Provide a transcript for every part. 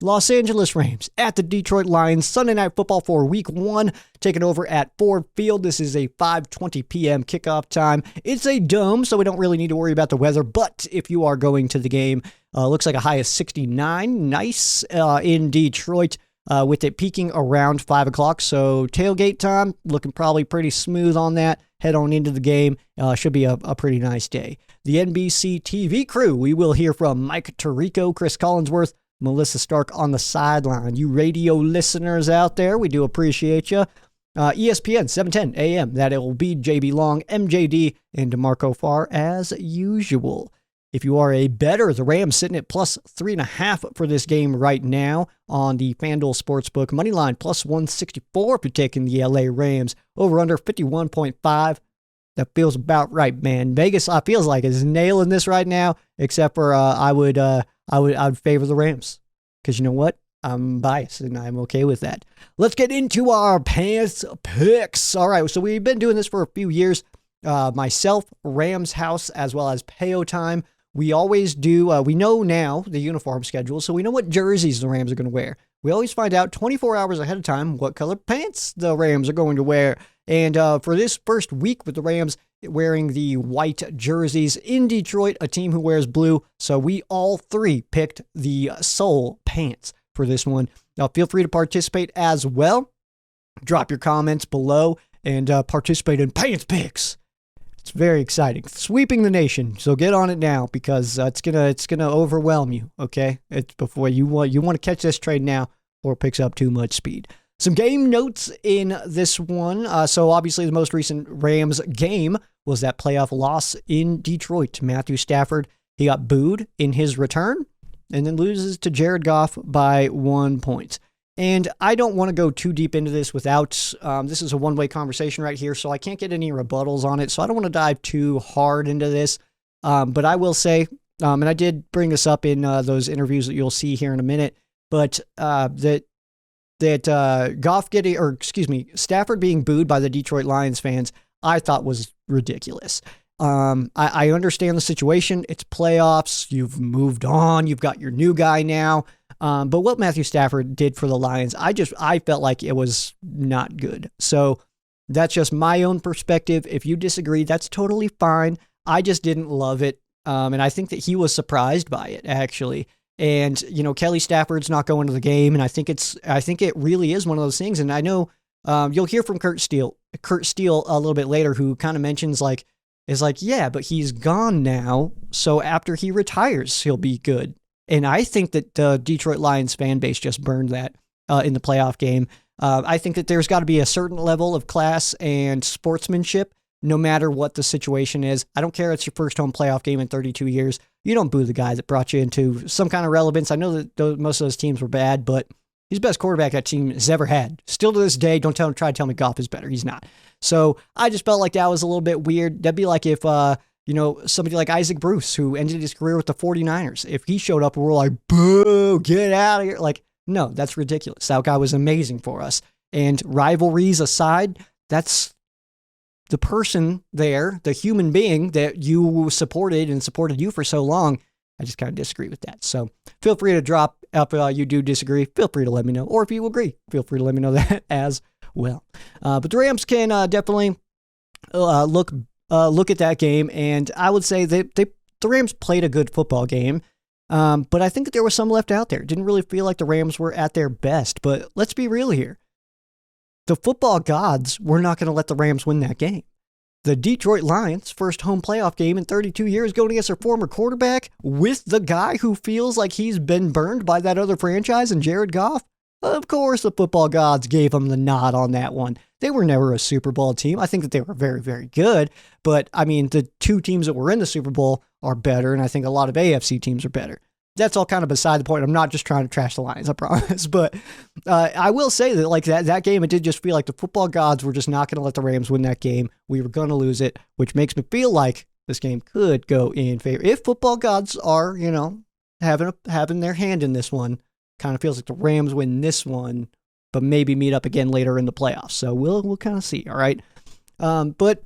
Los Angeles Rams at the Detroit Lions. Sunday Night Football for Week 1, taking over at Ford Field. This is a 5:20 p.m. kickoff time. It's a dome, so we don't really need to worry about the weather, but if you are going to the game, looks like a high of 69. Nice in Detroit, with it peaking around 5 o'clock, so tailgate time, looking probably pretty smooth on that. Head on into the game. Should be a pretty nice day. The NBC TV crew, we will hear from Mike Tirico, Chris Collinsworth, Melissa Stark on the sideline. You radio listeners out there, we do appreciate you. ESPN, 7:10 a.m. That it will be JB Long, MJD, and DeMarco Farr as usual. If you are a bettor, the Rams sitting at plus 3.5 for this game right now on the FanDuel Sportsbook. Moneyline plus 164 if you're taking the LA Rams. Over under 51.5. That feels about right, man. Vegas, I feels like, is nailing this right now, except for I would favor the Rams. Because you know what? I'm biased, and I'm okay with that. Let's get into our pants picks. All right, so we've been doing this for a few years. Myself, Rams House, as well as Payo Time. We always do, we know now the uniform schedule, so we know what jerseys the Rams are going to wear. We always find out 24 hours ahead of time what color pants the Rams are going to wear. And for this first week with the Rams wearing the white jerseys in Detroit, a team who wears blue, so we all three picked the Soul pants for this one. Now, feel free to participate as well. Drop your comments below and participate in pants picks. It's very exciting. Sweeping the nation. So get on it now because it's gonna overwhelm you, okay? It's before you want to catch this train now or it picks up too much speed. Some game notes in this one. So obviously the most recent Rams game was that playoff loss in Detroit. Matthew Stafford, he got booed in his return and then loses to Jared Goff by 1 point. And I don't want to go too deep into this without, this is a one-way conversation right here, so I can't get any rebuttals on it, so I don't want to dive too hard into this. But I will say, and I did bring this up in those interviews that you'll see here in a minute, but Stafford being booed by the Detroit Lions fans, I thought was ridiculous. I understand the situation. It's playoffs. You've moved on. You've got your new guy now. But what Matthew Stafford did for the Lions, I felt like it was not good. So that's just my own perspective. If you disagree, that's totally fine. I just didn't love it. And I think that he was surprised by it, actually. And, you know, Kelly Stafford's not going to the game. And I think it really is one of those things. And I know, you'll hear from Kurt Steele a little bit later, who kind of mentions yeah, but he's gone now. So after he retires, he'll be good. And I think that the Detroit Lions fan base just burned that in the playoff game. I think that there's got to be a certain level of class and sportsmanship, no matter what the situation is. I don't care. It's your first home playoff game in 32 years. You don't boo the guy that brought you into some kind of relevance. I know that most of those teams were bad, but he's the best quarterback that team has ever had. Still to this day, don't try to tell me Goff is better. He's not. So I just felt like that was a little bit weird. That'd be like if, somebody like Isaac Bruce, who ended his career with the 49ers, if he showed up and we're like, boo, get out of here. Like, no, that's ridiculous. That guy was amazing for us. And rivalries aside, that's the person there, the human being that you supported and supported you for so long. I just kind of disagree with that. So feel free to drop if you do disagree. Feel free to let me know. Or if you agree, feel free to let me know that as well. But the Rams can definitely look at that game, and I would say the Rams played a good football game, but I think that there was some left out there. It didn't really feel like the Rams were at their best, but let's be real here. The football gods were not going to let the Rams win that game. The Detroit Lions, first home playoff game in 32 years, going against their former quarterback with the guy who feels like he's been burned by that other franchise and Jared Goff. Of course, the football gods gave them the nod on that one. They were never a Super Bowl team. I think that they were very, very good. But, I mean, the two teams that were in the Super Bowl are better, and I think a lot of AFC teams are better. That's all kind of beside the point. I'm not just trying to trash the Lions, I promise. But I will say that, like, that game, it did just feel like the football gods were just not going to let the Rams win that game. We were going to lose it, which makes me feel like this game could go in favor. If football gods are, having their hand in this one, kind of feels like the Rams win this one, but maybe meet up again later in the playoffs. So we'll kind of see, all right? But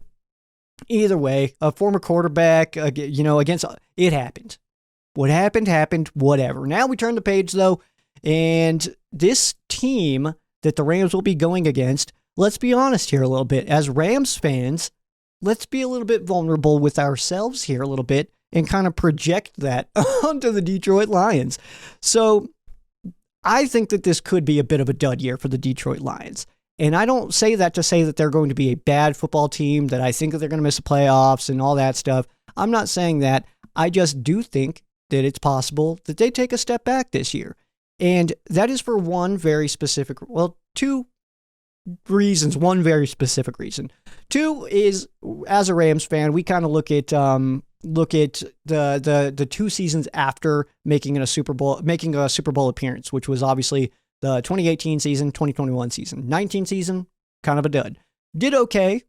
either way, a former quarterback, against it happened. What happened, whatever. Now we turn the page, though, And this team that the Rams will be going against, let's be honest here a little bit. As Rams fans, let's be a little bit vulnerable with ourselves here a little bit and kind of project that onto the Detroit Lions. So I think that this could be a bit of a dud year for the Detroit Lions. And I don't say that to say that they're going to be a bad football team, that I think that they're going to miss the playoffs and all that stuff. I'm not saying that. I just do think that it's possible that they take a step back this year. And that is for one very specific, well, two reasons, one very specific reason. Two is, as a Rams fan, we kind of look at the 2 seasons after making a Super Bowl appearance, which was obviously the 2018 season, 2021 season. 19 season, kind of a dud. Did okay,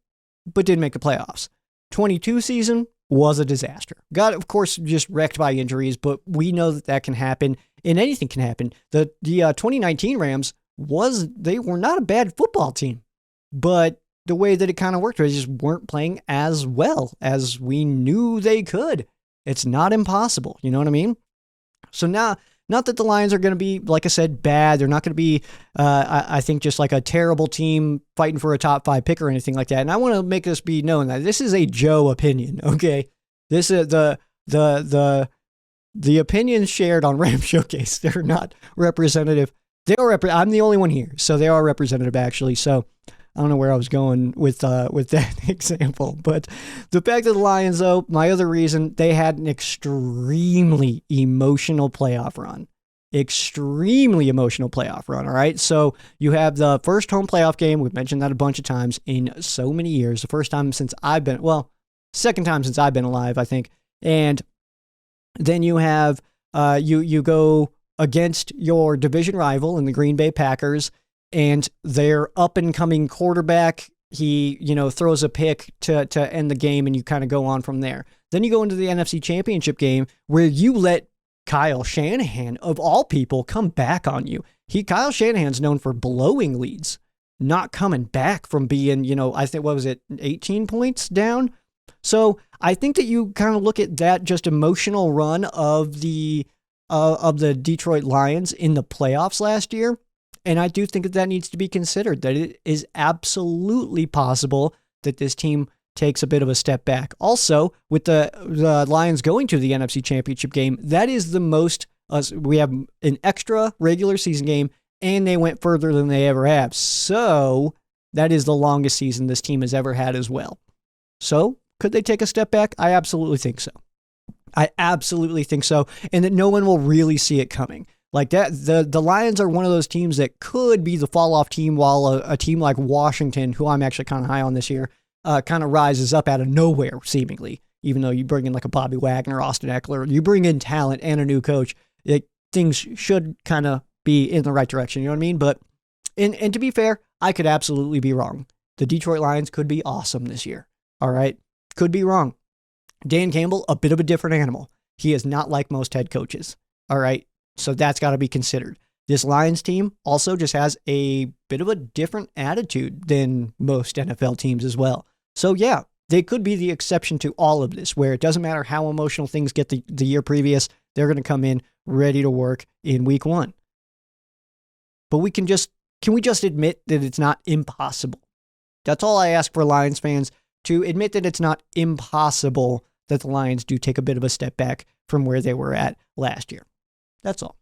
but didn't make the playoffs. 22 season was a disaster. Got, of course, just wrecked by injuries, but we know that can happen, and anything can happen. The 2019 Rams they were not a bad football team, but the way that it kind of worked, they just weren't playing as well as we knew they could. It's not impossible. You know what I mean? So now, not that the Lions are going to be, like I said, bad. They're not going to be, I think, just like a terrible team fighting for a top 5 pick or anything like that. And I want to make this be known that this is a Joe opinion, okay? This is the opinions shared on Ram Showcase. They're not representative. I'm the only one here, so they are representative, actually. So I don't know where I was going with that example, but the fact that the Lions, though, my other reason, they had an extremely emotional playoff run. All right? So you have the first home playoff game. We've mentioned that a bunch of times in so many years. The first time since second time since I've been alive, I think. And then you have, you go against your division rival in the Green Bay Packers, and their up-and-coming quarterback, he, throws a pick to end the game, and you kind of go on from there. Then you go into the NFC Championship game where you let Kyle Shanahan, of all people, come back on you. Kyle Shanahan's known for blowing leads, not coming back from being, I think, 18 points down? So I think that you kind of look at that just emotional run of the Detroit Lions in the playoffs last year. And I do think that needs to be considered, that it is absolutely possible that this team takes a bit of a step back. Also, with the Lions going to the NFC Championship game, that is the most, we have an extra regular season game, and they went further than they ever have. So that is the longest season this team has ever had as well. So could they take a step back? I absolutely think so. And that no one will really see it coming. Like that, the Lions are one of those teams that could be the fall-off team, while a team like Washington, who I'm actually kind of high on this year, kind of rises up out of nowhere, seemingly. Even though you bring in like a Bobby Wagner, Austin Eckler, you bring in talent and a new coach, things should kind of be in the right direction, you know what I mean? But, and to be fair, I could absolutely be wrong. The Detroit Lions could be awesome this year, all right? Could be wrong. Dan Campbell, a bit of a different animal. He is not like most head coaches, all right? So that's got to be considered. This Lions team also just has a bit of a different attitude than most NFL teams as well. So yeah, they could be the exception to all of this, where it doesn't matter how emotional things get the year previous, they're going to come in ready to work in week 1. But can we just admit that it's not impossible? That's all I ask for Lions fans, to admit that it's not impossible that the Lions do take a bit of a step back from where they were at last year. That's all.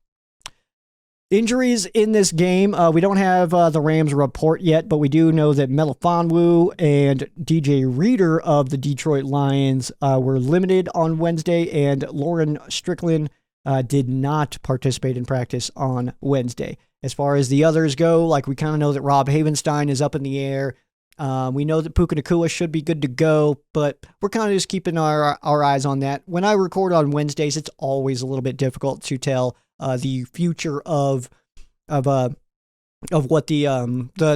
Injuries in this game. We don't have the Rams report yet, but we do know that Melifonwu and DJ Reader of the Detroit Lions were limited on Wednesday, and Lauren Strickland did not participate in practice on Wednesday. As far as the others go, like, we kind of know that Rob Havenstein is up in the air. We know that Puka Nacua should be good to go, but we're kind of just keeping our eyes on that. When I record on Wednesdays, it's always a little bit difficult to tell the future of what the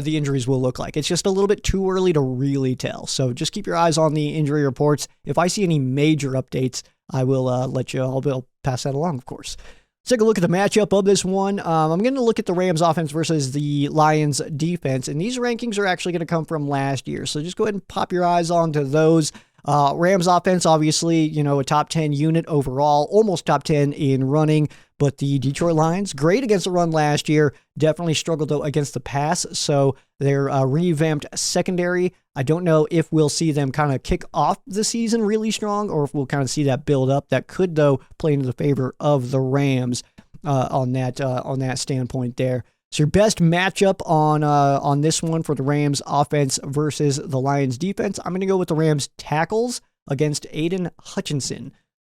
injuries will look like. It's just a little bit too early to really tell. So just keep your eyes on the injury reports. If I see any major updates, I will let you. I'll pass that along, of course. Let's take a look at the matchup of this one. I'm going to look at the Rams offense versus the Lions defense, and these rankings are actually going to come from last year. So just go ahead and pop your eyes onto those. Rams offense, obviously, a top 10 unit overall, almost top 10 in running. But the Detroit Lions, great against the run last year, definitely struggled though against the pass. So their revamped secondary, I don't know if we'll see them kind of kick off the season really strong or if we'll kind of see that build up. That could, though, play into the favor of the Rams on that standpoint there. So your best matchup on this one for the Rams offense versus the Lions defense, I'm going to go with the Rams tackles against Aiden Hutchinson.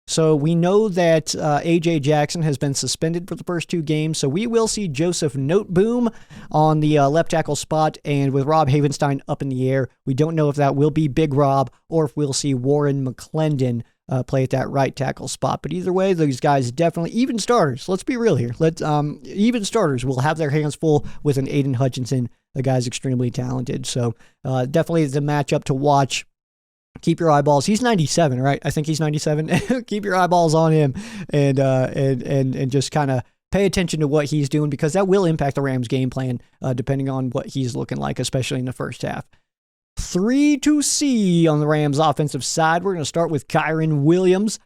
So we know that A.J. Jackson has been suspended for the first 2 games, so we will see Joseph Noteboom on the left tackle spot, and with Rob Havenstein up in the air, we don't know if that will be Big Rob or if we'll see Warren McClendon play at that right tackle spot. But either way, these guys definitely, even starters, let's be real here, even starters will have their hands full with an Aiden Hutchinson. The guy's extremely talented, so definitely the matchup to watch. Keep your eyeballs. He's 97, right? I think he's 97. Keep your eyeballs on him and just kind of pay attention to what he's doing because that will impact the Rams' game plan depending on what he's looking like, especially in the first half. 3 to C on the Rams' offensive side. We're going to start with Kyron Williams.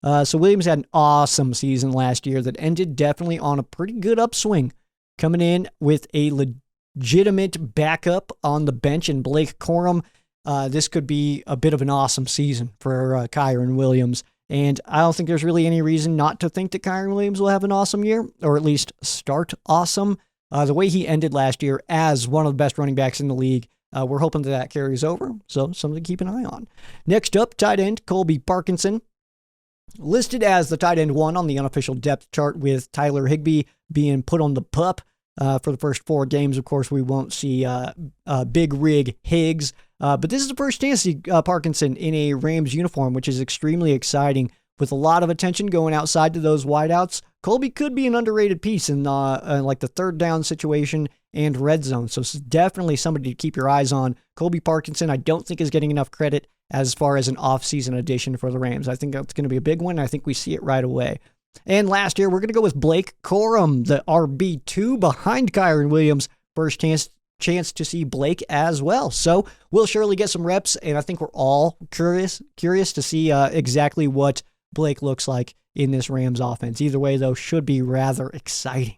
So Williams had an awesome season last year that ended definitely on a pretty good upswing, coming in with a legitimate backup on the bench in Blake Corum. This could be a bit of an awesome season for Kyron Williams. And I don't think there's really any reason not to think that Kyron Williams will have an awesome year, or at least start awesome. The way he ended last year as one of the best running backs in the league, we're hoping that carries over. So something to keep an eye on. Next up, tight end Colby Parkinson. Listed as the tight end 1 on the unofficial depth chart with Tyler Higbee being put on the pup. For the first 4 games, of course, we won't see Big Rig Higgs. But this is the first chance to see Parkinson in a Rams uniform, which is extremely exciting. With a lot of attention going outside to those wideouts, Colby could be an underrated piece in like the third down situation and red zone. So it's definitely somebody to keep your eyes on. Colby Parkinson, I don't think is getting enough credit as far as an offseason addition for the Rams. I think that's going to be a big one. I think we see it right away. And last year, we're going to go with Blake Corum, the RB2 behind Kyron Williams. First chance to see Blake as well. So we'll surely get some reps, and I think we're all curious to see exactly what Blake looks like in this Rams offense. Either way, though, should be rather exciting.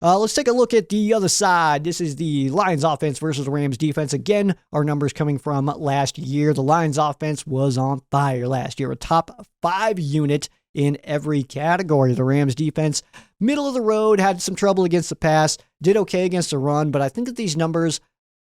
Let's take a look at the other side. This is the Lions offense versus the Rams defense. Again, our numbers coming from last year. The Lions offense was on fire last year, a top 5 unit in every category. The Rams defense, middle of the road, had some trouble against the pass, did okay against the run, but I think that these numbers,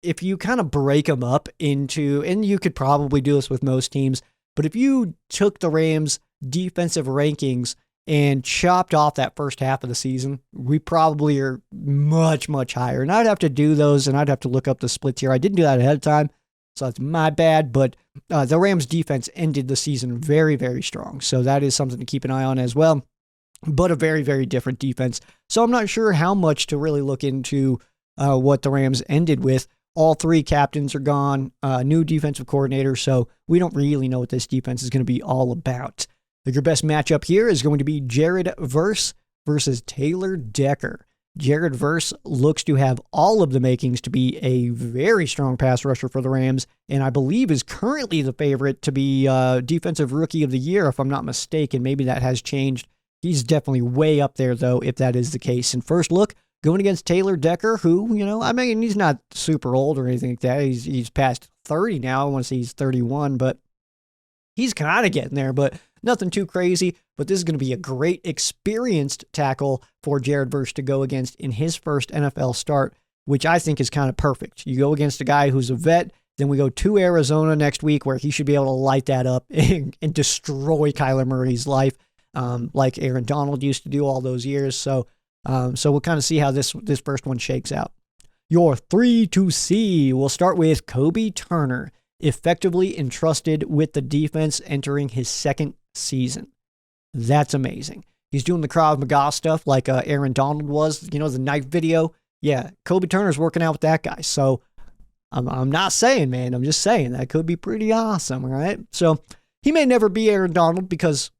if you kind of break them up into, and you could probably do this with most teams, but if you took the Rams defensive rankings and chopped off that first half of the season, we probably are much, much higher. And I'd have to do those, and I'd have to look up the splits here. I didn't do that ahead of time, so that's my bad. But the Rams defense ended the season very, very strong. So that is something to keep an eye on as well. But a very, very different defense. So I'm not sure how much to really look into what the Rams ended with. All 3 captains are gone, new defensive coordinator, so we don't really know what this defense is going to be all about. Your best matchup here is going to be Jared Verse versus Taylor Decker. Jared Verse looks to have all of the makings to be a very strong pass rusher for the Rams, and I believe is currently the favorite to be Defensive Rookie of the Year, if I'm not mistaken. Maybe that has changed. He's definitely way up there, though, if that is the case. And first look, going against Taylor Decker, who, he's not super old or anything like that. He's past 30 now. I want to say he's 31, but he's kind of getting there, but nothing too crazy. But this is going to be a great experienced tackle for Jared Verse to go against in his first NFL start, which I think is kind of perfect. You go against a guy who's a vet, then we go to Arizona next week where he should be able to light that up and destroy Kyler Murray's life, like Aaron Donald used to do all those years. So we'll kind of see how this first one shakes out. Your 3 to C. We'll start with Kobe Turner, effectively entrusted with the defense entering his second season. That's amazing. He's doing the Krav Maga stuff like Aaron Donald was, the knife video. Yeah, Kobe Turner's working out with that guy. So I'm not saying, man, I'm just saying that could be pretty awesome, all right? So he may never be Aaron Donald because,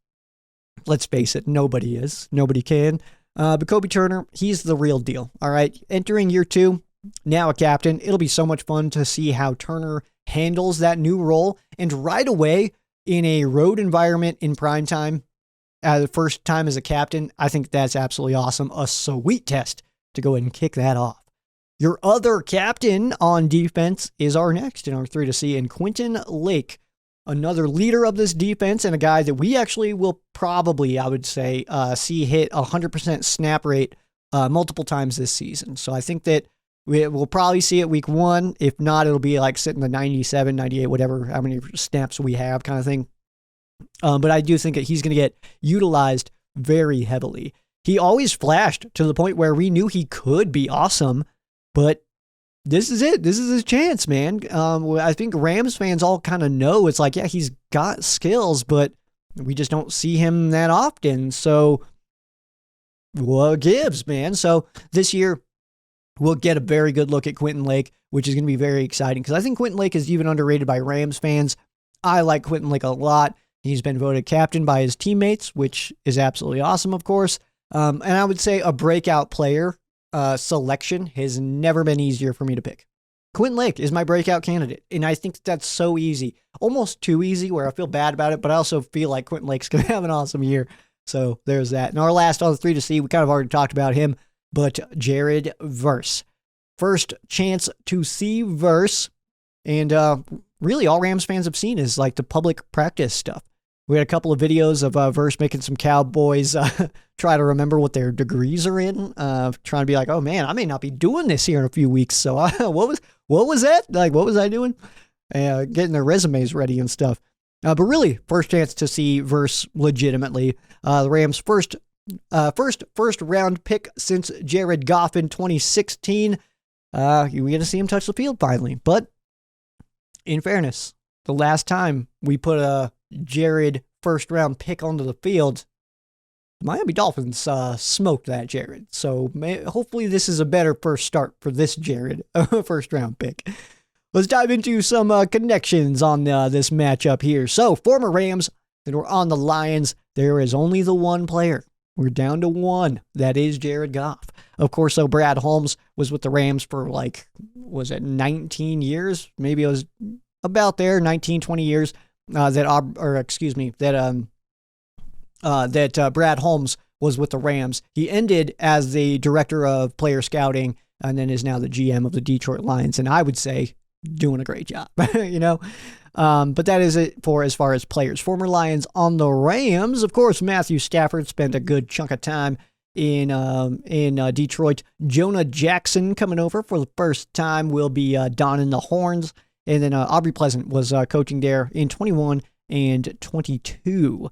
let's face it, nobody is. Nobody can. But Kobe Turner, he's the real deal, all right? Entering year 2, now a captain. It'll be so much fun to see how Turner handles that new role. And right away, in a road environment in prime time, the first time as a captain, I think that's absolutely awesome. A sweet test to go ahead and kick that off. Your other captain on defense is our next in our 3 to see, and Quentin Lake, another leader of this defense and a guy that we actually will probably, I would say, see hit 100% snap rate multiple times this season. So I think that we'll probably see it week 1. If not, it'll be like sitting the 97, 98, whatever, how many snaps we have kind of thing. But I do think that he's going to get utilized very heavily. He always flashed to the point where we knew he could be awesome, but this is it. This is his chance, man. I think Rams fans all kind of know it's like, yeah, he's got skills, but we just don't see him that often. So what gives, man? So this year, we'll get a very good look at Quentin Lake, which is going to be very exciting because I think Quentin Lake is even underrated by Rams fans. I like Quentin Lake a lot. He's been voted captain by his teammates, which is absolutely awesome, of course. And I would say a breakout player selection has never been easier for me to pick. Quentin Lake is my breakout candidate, and I think that's so easy. Almost too easy where I feel bad about it, but I also feel like Quentin Lake's going to have an awesome year. So there's that. And our last on the 3 to see, we kind of already talked about him, but Jared Verse. First chance to see Verse, and really all Rams fans have seen is like the public practice stuff. We had a couple of videos of Verse making some Cowboys try to remember what their degrees are in, trying to be like, oh man, I may not be doing this here in a few weeks. So what was that? Like, what was I doing? Getting their resumes ready and stuff. But really, first chance to see Verse legitimately. The Rams' first round pick since Jared Goff in 2016. We're going to see him touch the field finally. But in fairness, the last time we put a Jared first round pick onto the field, the Miami Dolphins smoked that Jared. So hopefully this is a better first start for this Jared first round pick. Let's dive into some connections on this matchup here. So former Rams that were on the Lions, there is only the one player. We're down to one. That is Jared Goff. Of course, so Brad Holmes was with the Rams for like, was it 19 years? Maybe it was about there, 19, 20 years. That Brad Holmes was with the Rams. He ended as the director of player scouting and then is now the GM of the Detroit Lions. And I would say doing a great job, but that is it for as far as players. Former Lions on the Rams. Of course, Matthew Stafford spent a good chunk of time in Detroit. Jonah Jackson coming over for the first time will be donning the horns. And then Aubrey Pleasant was coaching there in 21 and 22.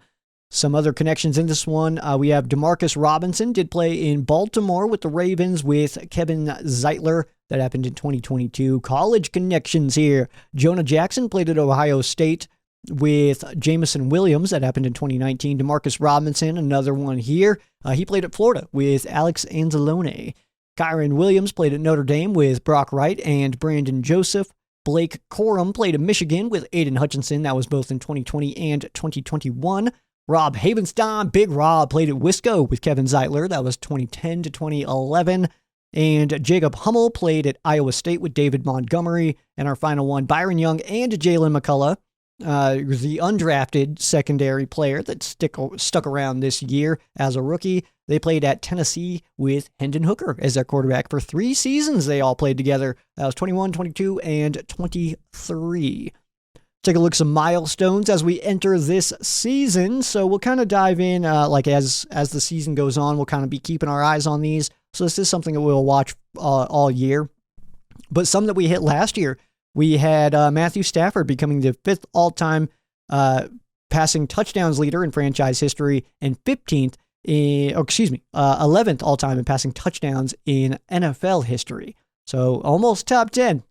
Some other connections in this one. We have Demarcus Robinson did play in Baltimore with the Ravens with Kevin Zeitler. That happened in 2022. College connections here. Jonah Jackson played at Ohio State with Jameson Williams. That happened in 2019. Demarcus Robinson, another one here. He played at Florida with Alex Anzalone. Kyron Williams played at Notre Dame with Brock Wright and Brandon Joseph. Blake Corum played in Michigan with Aiden Hutchinson. That was both in 2020 and 2021. Rob Havenstein, Big Rob, played at Wisco with Kevin Zeitler. That was 2010 to 2011. And Jacob Hummel played at Iowa State with David Montgomery. And our final one, Byron Young and Jalen McCullough, the undrafted secondary player that stuck around this year as a rookie. They played at Tennessee with Hendon Hooker as their quarterback for 3 seasons. They all played together. That was 21, 22, and 23. Take a look at some milestones as we enter this season. So we'll kind of dive in, as the season goes on, we'll kind of be keeping our eyes on these. So this is something that we'll watch all year. But some that we hit last year, we had Matthew Stafford becoming the 5th all-time passing touchdowns leader in franchise history and 11th all-time in passing touchdowns in NFL history. So almost top 10,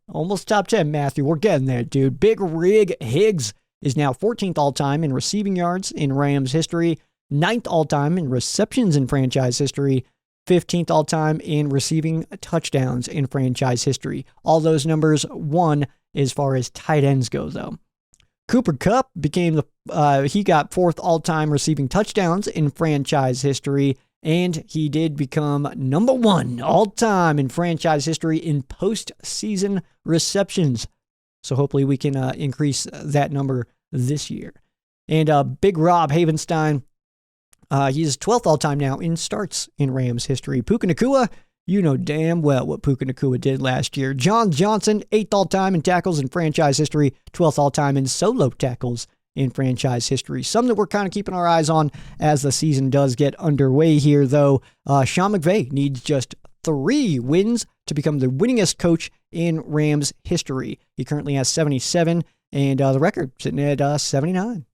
Matthew. We're getting there, dude. Big Rig Higgs is now 14th all-time in receiving yards in Rams history, 9th all-time in receptions in franchise history, 15th all-time in receiving touchdowns in franchise history. All those numbers won as far as tight ends go, though. Cooper Kupp became he got 4th all-time receiving touchdowns in franchise history, and he did become number 1 all-time in franchise history in postseason receptions. So hopefully we can increase that number this year. And Big Rob Havenstein, he's 12th all-time now in starts in Rams history. Puka Nacua, you know damn well what Puka Nacua did last year. John Johnson, 8th all-time in tackles in franchise history, 12th all-time in solo tackles in franchise history. Some that we're kind of keeping our eyes on as the season does get underway here, though. Sean McVay needs just 3 wins to become the winningest coach in Rams history. He currently has 77, and the record sitting at 79.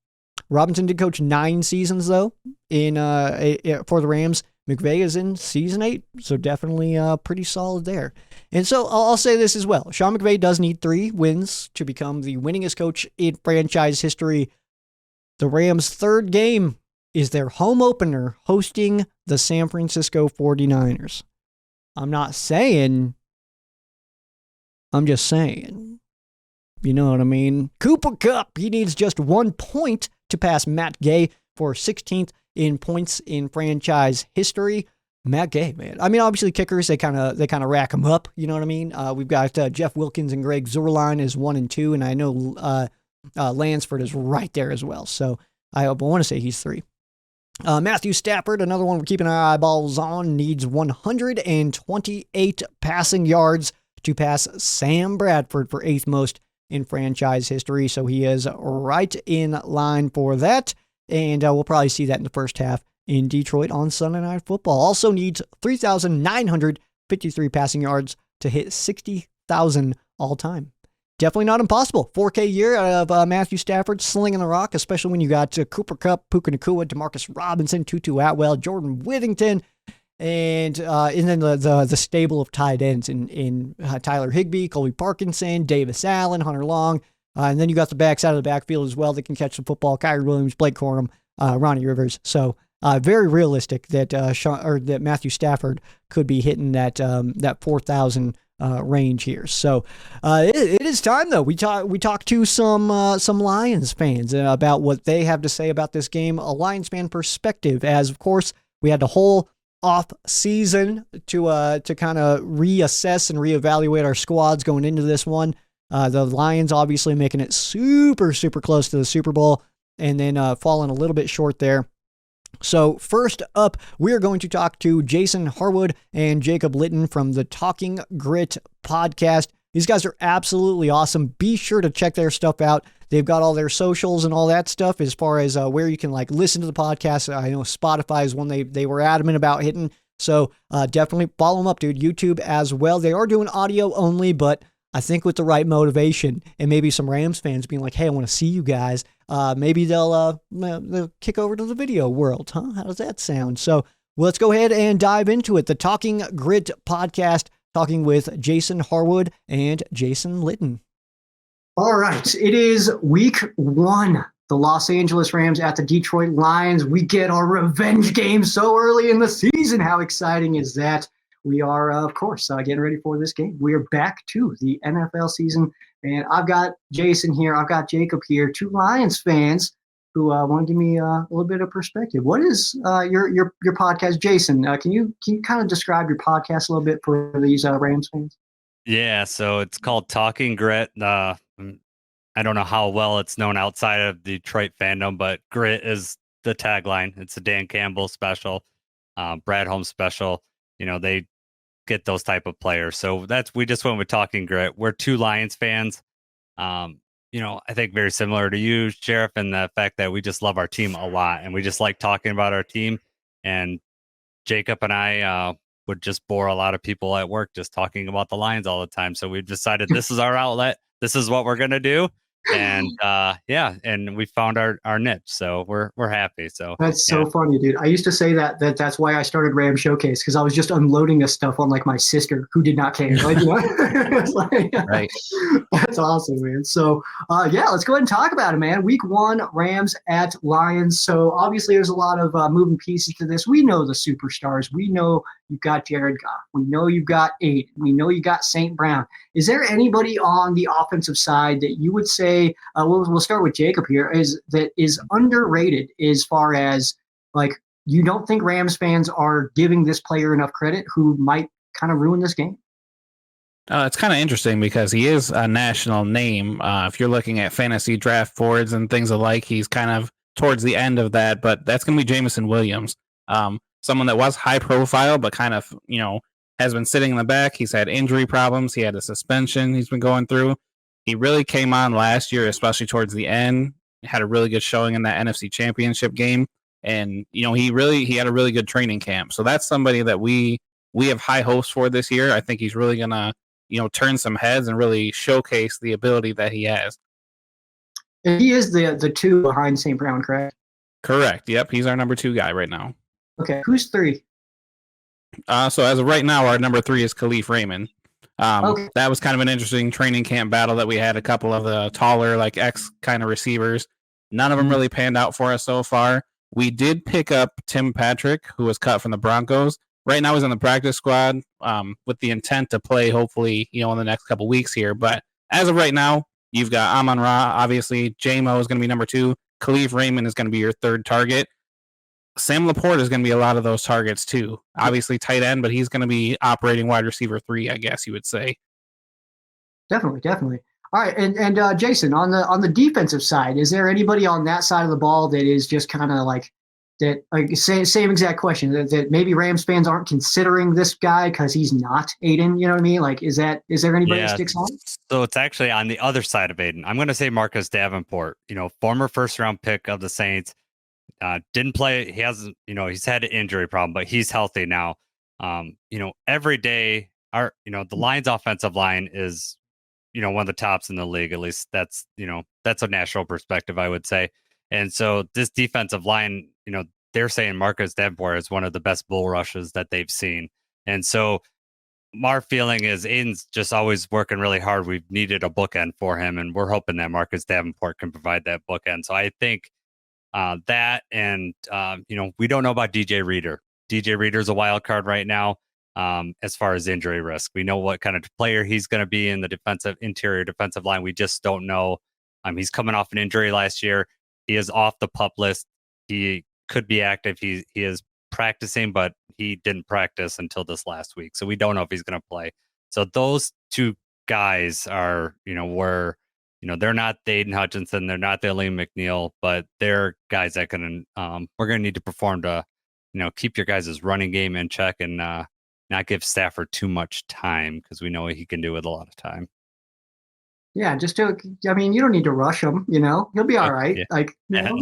Robinson did coach 9 seasons, though, for the Rams. McVay is in season 8, so definitely pretty solid there. And so I'll say this as well. Sean McVay does need 3 wins to become the winningest coach in franchise history. The Rams' third game is their home opener hosting the San Francisco 49ers. I'm not saying, I'm just saying. You know what I mean? Cooper Kupp, he needs just 1 point to pass Matt Gay for 16th in points in franchise history. Matt Gay, man. I mean, obviously kickers, they kind of rack them up. You know what I mean? We've got Jeff Wilkins and Greg Zuerlein is 1 and 2, and I know Lansford is right there as well. So I want to say he's 3. Matthew Stafford, another one we're keeping our eyeballs on, needs 128 passing yards to pass Sam Bradford for 8th most in franchise history. So he is right in line for that. And we'll probably see that in the first half in Detroit on Sunday Night Football. Also needs 3,953 passing yards to hit 60,000 all time. Definitely not impossible. 4K year out of Matthew Stafford slinging the rock, especially when you got Cooper Kupp, Puka Nacua, Demarcus Robinson, Tutu Atwell, Jordan Whittington, and then the stable of tight ends in Tyler Higbee, Colby Parkinson, Davis Allen, Hunter Long, and then you got the backs out of the backfield as well that can catch the football: Kyrie Williams, Blake Corum, Ronnie Rivers. So very realistic that that Matthew Stafford could be hitting that 4,000 range here. So it is time, though. We talked to some Lions fans about what they have to say about this game, a Lions fan perspective, as of course we had the whole off season to kind of reassess and reevaluate our squads going into this one. The Lions obviously making it super, super close to the Super Bowl and then falling a little bit short there. So first up, we are going to talk to Jason Harwood and Jacob Litton from the Talking Grit podcast. These guys are absolutely awesome. Be sure to check their stuff out. They've got all their socials and all that stuff as far as where you can listen to the podcast. I know Spotify is one they were adamant about hitting. So definitely follow them up, dude. YouTube as well. They are doing audio only, but I think with the right motivation and maybe some Rams fans being like, hey, I want to see you guys. Maybe they'll kick over to the video world, huh? How does that sound? So let's go ahead and dive into it. The Talking Grit podcast, talking with Jason Harwood and Jason Litton. All right. It is week 1. The Los Angeles Rams at the Detroit Lions. We get our revenge game so early in the season. How exciting is that? We are, of course, getting ready for this game. We are back to the NFL season, and I've got Jason here. I've got Jacob here, 2 Lions fans who want to give me a little bit of perspective. What is your podcast, Jason? Can you kind of describe your podcast a little bit for these Rams fans? Yeah, so it's called Talking Grit. I don't know how well it's known outside of the Detroit fandom, but Grit is the tagline. It's a Dan Campbell special, Brad Holmes special. You know, they get those type of players. So we just went with Talking Grit. We're 2 Lions fans. I think very similar to you, Sheriff, and the fact that we just love our team a lot and we just like talking about our team. And Jacob and I would just bore a lot of people at work just talking about the Lions all the time. So we've decided this is our outlet. This is what we're going to do. And and we found our niche, so we're happy. So that's so funny, dude. I used to say that's why I started Ram Showcase, because I was just unloading this stuff on my sister who did not care. Right. That's awesome, man. So let's go ahead and talk about it, man. Week 1, Rams at Lions. So obviously there's a lot of moving pieces to this. We know the superstars. We know you've got Jared Goff. We know you've got Aiden. We know you got St. Brown. Is there anybody on the offensive side that you would say, we'll start with Jacob here, is underrated as far as you don't think Rams fans are giving this player enough credit who might kind of ruin this game? It's kind of interesting because he is a national name. If you're looking at fantasy draft boards and things alike, he's kind of towards the end of that. But that's going to be Jameson Williams, someone that was high profile, but kind of has been sitting in the back. He's had injury problems. He had a suspension he's been going through. He really came on last year, especially towards the end. He had a really good showing in that NFC Championship game, and he had a really good training camp. So that's somebody that we have high hopes for this year. I think he's really gonna turn some heads and really showcase the ability that he has. And he is the 2 behind St. Brown, correct? Correct. Yep, he's our number 2 guy right now. Okay, who's 3? So as of right now, our number 3 is Kalif Raymond. Okay. That was kind of an interesting training camp battle that we had. A couple of the taller, like X kind of receivers. None of them really panned out for us so far. We did pick up Tim Patrick, who was cut from the Broncos. Right now, he's on the practice squad with the intent to play, hopefully, in the next couple weeks here. But as of right now, you've got Amon-Ra, obviously. J-Mo is going to be number 2. Kalif Raymond is going to be your 3rd target. Sam Laporte is going to be a lot of those targets, too. Obviously, tight end, but he's going to be operating wide receiver 3, I guess you would say. Definitely. All right, and Jason, on the defensive side, is there anybody on that side of the ball that is just kind of like that? Like same exact question that maybe Rams fans aren't considering this guy because he's not Aiden. You know what I mean? Like, is there anybody that sticks out? So it's actually on the other side of Aiden. I'm going to say Marcus Davenport. Former first-round pick of the Saints. Didn't play. He hasn't. He's had an injury problem, but he's healthy now. Every day, the Lions' offensive line is one of the tops in the league. At least that's a national perspective, I would say. And so this defensive line, they're saying Marcus Davenport is one of the best bull rushes that they've seen. And so our feeling is Aiden's just always working really hard. We've needed a bookend for him, and we're hoping that Marcus Davenport can provide that bookend. So I think that, and we don't know about DJ Reader. DJ Reader's a wild card right now. As far as injury risk, we know what kind of player he's going to be in the interior defensive line. We just don't know. He's coming off an injury last year. He is off the PUP list. He could be active. He is practicing, but he didn't practice until this last week. So we don't know if he's going to play. So those 2 guys are, where, they're not the Aiden Hutchinson. They're not the Liam McNeil, but they're guys that can, we're going to need to perform to, keep your guys' running game in check and, not give Stafford too much time because we know what he can do with a lot of time. Yeah, you don't need to rush him. He'll be all right. Yeah.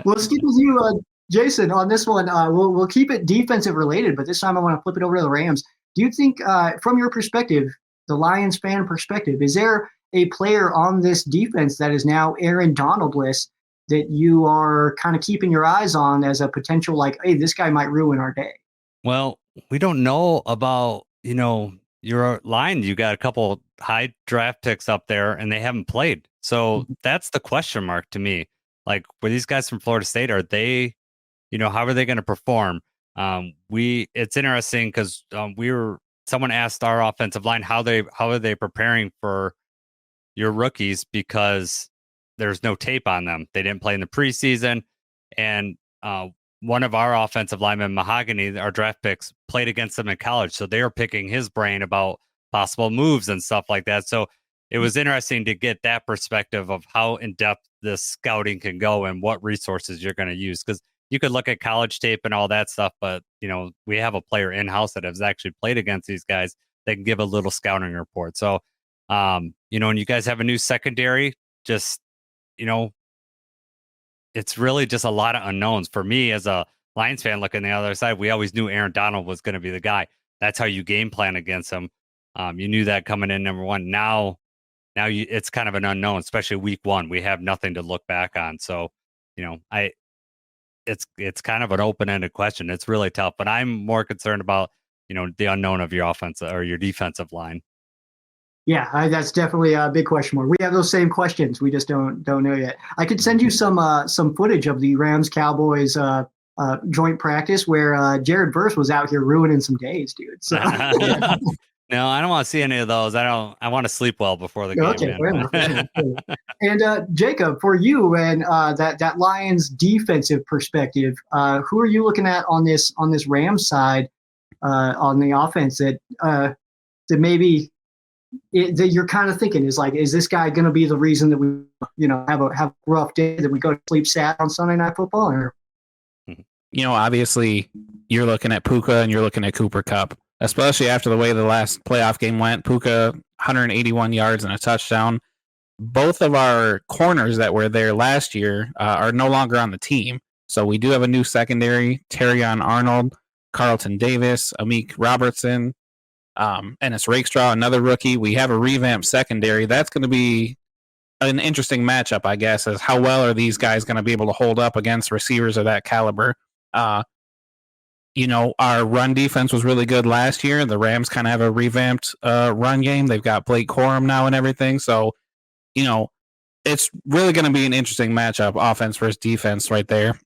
We'll stick with you, Jason, on this one. We'll keep it defensive related, but this time I want to flip it over to the Rams. Do you think, from your perspective, the Lions fan perspective, is there a player on this defense that is now Aaron Donald-less that you are kind of keeping your eyes on as a potential, like, hey, this guy might ruin our day? Well, we don't know about, your line. You got a couple high draft picks up there and they haven't played. So that's the question mark to me. Like, were these guys from Florida State? Are they, how are they going to perform? It's interesting because someone asked our offensive line how are they preparing for your rookies because there's no tape on them. They didn't play in the preseason. And, one of our offensive linemen, Mahogany, our draft picks, played against them in college. So they were picking his brain about possible moves and stuff like that. So it was interesting to get that perspective of how in-depth this scouting can go and what resources you're going to use. Because you could look at college tape and all that stuff, but, we have a player in-house that has actually played against these guys that can give a little scouting report. So, and you guys have a new secondary, just, it's really just a lot of unknowns for me as a Lions fan. Looking on the other side, we always knew Aaron Donald was going to be the guy. That's how you game plan against him. You knew that coming in number 1. Now it's kind of an unknown, especially week 1. We have nothing to look back on. So, it's kind of an open-ended question. It's really tough, but I'm more concerned about, the unknown of your offense or your defensive line. Yeah, that's definitely a big question mark. We have those same questions. We just don't know yet. I could send you some footage of the Rams Cowboys joint practice where Jared Verse was out here ruining some days, dude. So. No, I don't want to see any of those. I want to sleep well before the game. Okay, fair enough. And Jacob, for you and that Lions defensive perspective, who are you looking at on this Rams side on the offense that that maybe that you're kind of thinking is like, is this guy going to be the reason that we, have a rough day, that we go to sleep sad on Sunday Night Football? Or Obviously you're looking at Puka and you're looking at Cooper Kupp, especially after the way the last playoff game went. Puka 181 yards and a touchdown. Both of our corners that were there last year are no longer on the team. So we do have a new secondary: Terrion Arnold, Carlton Davis, Amik Robertson, Ennis Rakestraw, another rookie. We have a revamped secondary. That's going to be an interesting matchup, I guess, is how well are these guys going to be able to hold up against receivers of that caliber. Our run defense was really good last year. The Rams kind of have a revamped run game. They've got Blake Corum now and everything. So, it's really going to be an interesting matchup, offense versus defense right there.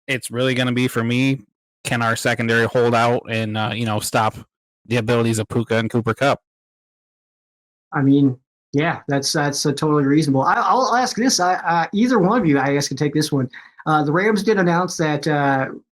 It's really going to be, for me, can our secondary hold out and, stop the abilities of Puka and Cooper Kupp? I mean, yeah, that's totally reasonable. I'll ask this. Either one of you, I guess, can take this one. The Rams did announce that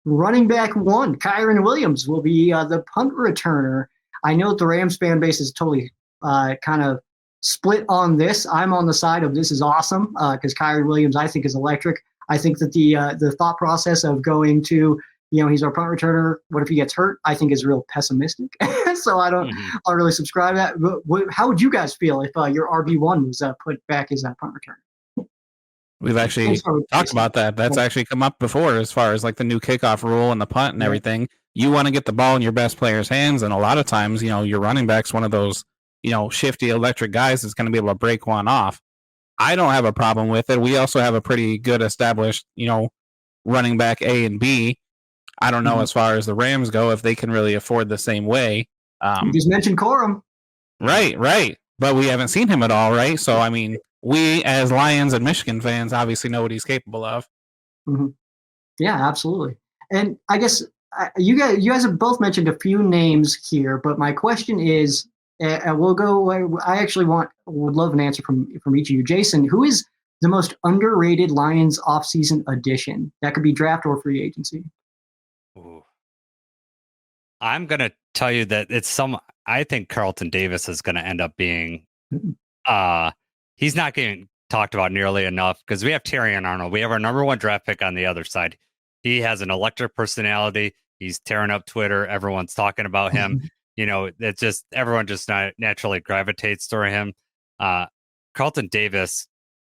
running back one, Kyren Williams, will be the punt returner. I know that the Rams fan base is totally kind of split on this. I'm on the side of this is awesome because Kyren Williams, I think, is electric. I think that the thought process of going to, he's our punt returner, what if he gets hurt, I think is real pessimistic. So I don't really subscribe to that. But how would you guys feel if your RB1 was put back as a punt returner? We've actually talked about that. That's actually come up before as far as like the new kickoff rule and the punt and everything. You want to get the ball in your best player's hands. And a lot of times, your running back's one of those, shifty electric guys that's going to be able to break one off. I don't have a problem with it. We also have a pretty good established, running back A and B. I don't know as far as the Rams go if they can really afford the same way. You just mentioned Corum. Right. But we haven't seen him at all, right? So, I mean, we as Lions and Michigan fans obviously know what he's capable of. Mm-hmm. Yeah, absolutely. And I guess you guys have both mentioned a few names here, but my question is, we'll go. I actually would love an answer from each of you. Jason, who is the most underrated Lions offseason addition? That could be draft or free agency. Ooh. I'm gonna tell you that I think Carlton Davis is gonna end up being. He's not getting talked about nearly enough because we have Terrion Arnold. We have our number one draft pick on the other side. He has an electric personality. He's tearing up Twitter. Everyone's talking about him. It's just everyone just naturally gravitates toward him. Carlton Davis,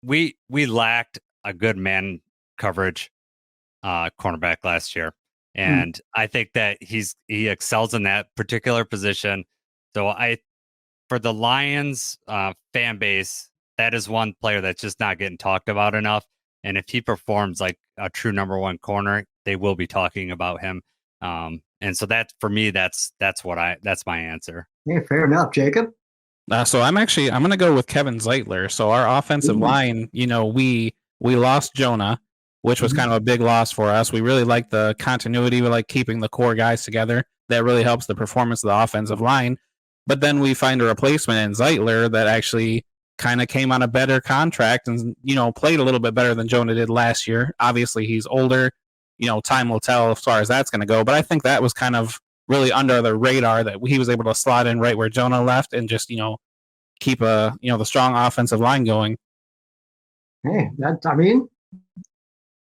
we lacked a good man coverage cornerback last year, and I think that he excels in that particular position. So for the Lions fan base, that is one player that's just not getting talked about enough. And if he performs like a true number one corner, they will be talking about him. And so that for me, that's my answer. Yeah, fair enough, Jacob. So I'm going to go with Kevin Zeitler. So our offensive line, we lost Jonah, which was kind of a big loss for us. We really like the continuity. We like keeping the core guys together. That really helps the performance of the offensive line. But then we find a replacement in Zeitler that actually kind of came on a better contract and, played a little bit better than Jonah did last year. Obviously, he's older. Time will tell as far as that's going to go. But I think that was kind of really under the radar that he was able to slot in right where Jonah left and just, keep the strong offensive line going. Hey,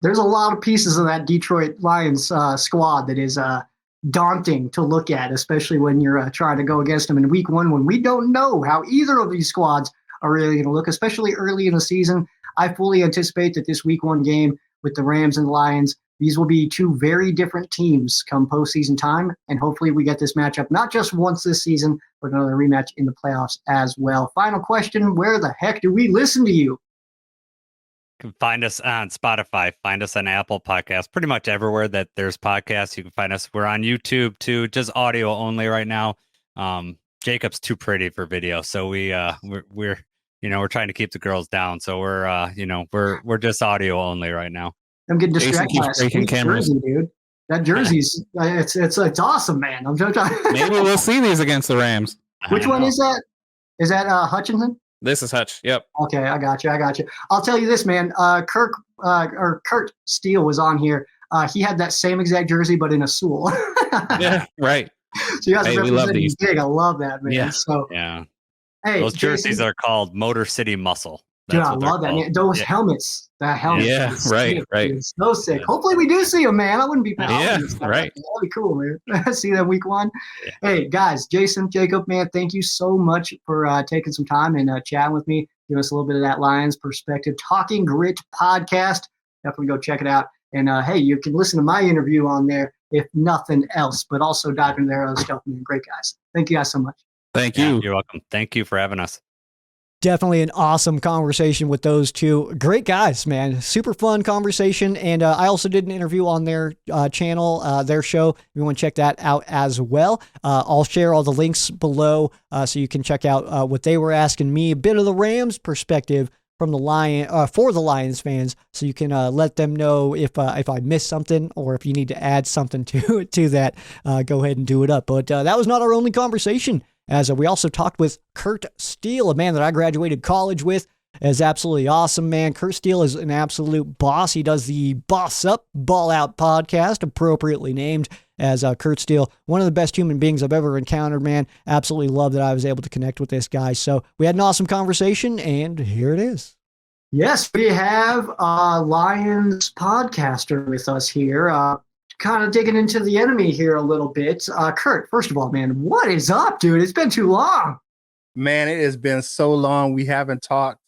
there's a lot of pieces of that Detroit Lions squad that is daunting to look at, especially when you're trying to go against them in week one when we don't know how either of these squads are really going to look, especially early in the season. I fully anticipate that this week one game with the Rams and Lions, these will be two very different teams come postseason time, and hopefully we get this matchup not just once this season, but another rematch in the playoffs as well. Final question, where the heck do we listen to you? You can find us on Spotify, find us on Apple Podcasts, pretty much everywhere that there's podcasts. You can find us. We're on YouTube too, just audio only right now. Jacob's too pretty for video, so we're trying to keep the girls down. So we're just audio only right now. I'm getting distracted by breaking cameras, jersey, dude. That jersey's it's awesome, man. Maybe we'll see these against the Rams. Which one is that? Is that Hutchinson? This is Hutch. Yep. Okay, I got you. I'll tell you this, man. Kurt Steele was on here. He had that same exact jersey, but in a Sewell. Yeah, right. you guys Hey, are we love representing these. big. I love that, man. Yeah. So, Yeah. hey, Those jerseys Jason, are called Motor City Muscle. dude, That's I what they're love that, called. man. Those Yeah. helmets, that helmet. Yeah, is right, sick, right. dude. It's so sick. Yeah. Hopefully we do see them, man. I wouldn't be mad. Yeah, right. That'd be cool, man. See them week 1. Yeah. Hey, guys, Jason, Jacob, man, thank you so much for taking some time and chatting with me. Give us a little bit of that Lions perspective. Talking Grit podcast. Definitely go check it out. And hey, you can listen to my interview on there if nothing else, but also dive into their other stuff, man. Great guys. Thank you guys so much. Thank Yeah, you. you're welcome. Thank you for having us. Definitely an awesome conversation with those two. Great guys, man. Super fun conversation. And I also did an interview on their channel, their show. If you want to check that out as well, I'll share all the links below so you can check out what they were asking me, a bit of the Rams perspective from the for the Lions fans, so you can let them know if I missed something or if you need to add something to that. Go ahead and do it up. But that was not our only conversation, as we also talked with Kurt Steele, a man that I graduated college with. Is absolutely awesome, man. Kurt Steele is an absolute boss. He does the Boss Up, Ball Out podcast, appropriately named as Kurt Steele. One of the best human beings I've ever encountered, man. Absolutely love that I was able to connect with this guy. So we had an awesome conversation, and here it is. Yes, we have a Lions podcaster with us here. Kind of digging into the enemy here a little bit. Kurt, first of all, man, what is up, dude? It's been too long. Man, it has been so long. We haven't talked.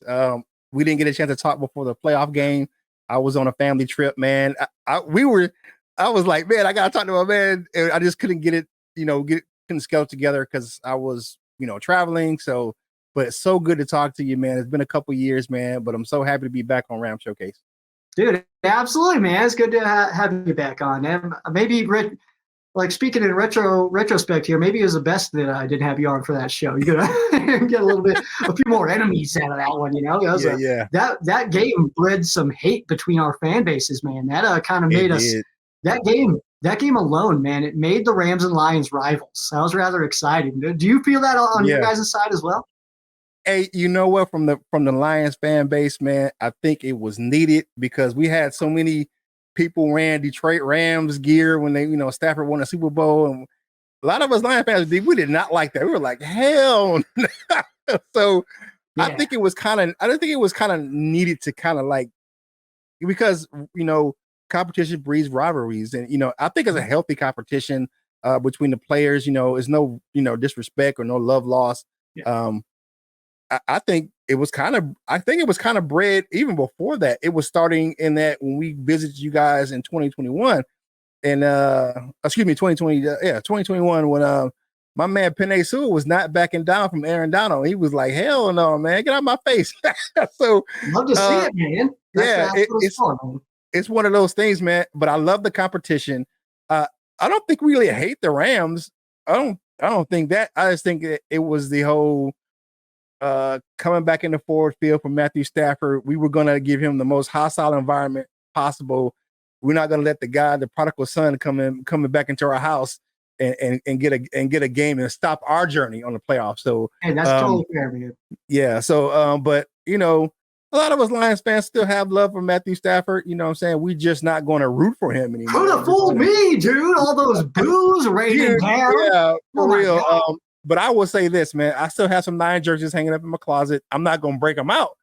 We didn't get a chance to talk before the playoff game. I was on a family trip, man. I was like, man, I gotta talk to my man. And I just couldn't get it, couldn't scale together because I was, traveling. So, but it's so good to talk to you, man. It's been a couple years, man, but I'm so happy to be back on Ram Showcase. Dude, absolutely, man. It's good to have you back on. And maybe, like, speaking in retrospect here, maybe it was the best that I didn't have you on for that show. You're gonna get a few more enemies out of that one, Yeah. That game bred some hate between our fan bases, man. That kind of made us. That game alone, man, it made the Rams and Lions rivals. That was rather exciting. Do you feel that on your guys' side as well? Hey, you know what? From the Lions fan base, man, I think it was needed because we had so many people ran Detroit Rams gear when they, Stafford won a Super Bowl, and a lot of us Lions fans, we did not like that. We were like, hell no. So yeah. I think it was kind of needed to kind of like, because competition breeds rivalries, and I think it's a healthy competition between the players. There's no disrespect or no love lost. Yeah. I think it was kind of bred even before that. It was starting in that when we visited you guys in 2021 and 2021 when my man Penei Sewell was not backing down from Aaron Donald. He was like, hell no, man, get out of my face. So love to see it, man. It's one of those things, man. But I love the competition. I don't think we really hate the Rams. I don't think that. I just think it was the whole coming back in the forward field for Matthew Stafford. We were going to give him the most hostile environment possible. We're not going to let the prodigal son coming back into our house and get a game and stop our journey on the playoffs. So hey, that's totally fair, man. Yeah. So but a lot of us Lions fans still have love for Matthew Stafford. You know what I'm saying? We just not going to root for him anymore. Could have fooled me, dude. All those boos raining down. Yeah, for real. But I will say this, man. I still have some Lions jerseys hanging up in my closet. I'm not going to break them out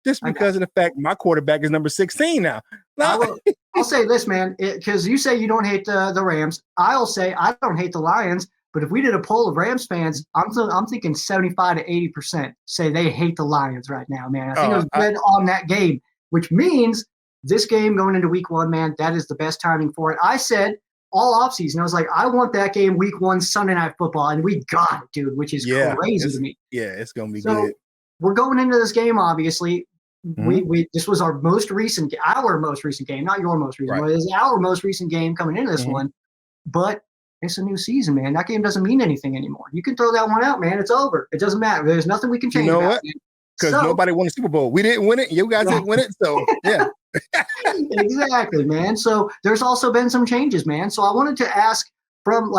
just because of the fact my quarterback is number 16 now. I'll say this, man, because you say you don't hate the Rams. I'll say I don't hate the Lions. But if we did a poll of Rams fans, I'm thinking 75 to 80% say they hate the Lions right now, man. I think it was bet on that game, which means this game going into week 1, man, that is the best timing for it. I said all offseason, I was like, I want that game week 1, Sunday Night Football, and we got it, dude, which is crazy to me. Yeah, it's going to be good. We're going into this game, obviously. Mm-hmm. This was our most recent game, not your most recent, right. But it was our most recent game coming into this one. But it's a new season, man. That game doesn't mean anything anymore. You can throw that one out, man. It's over. It doesn't matter. There's nothing we can change. You know what? Because nobody won the Super Bowl. We didn't win it. You guys didn't win it. So, yeah. Exactly, man. So there's also been some changes, man. So I wanted to ask from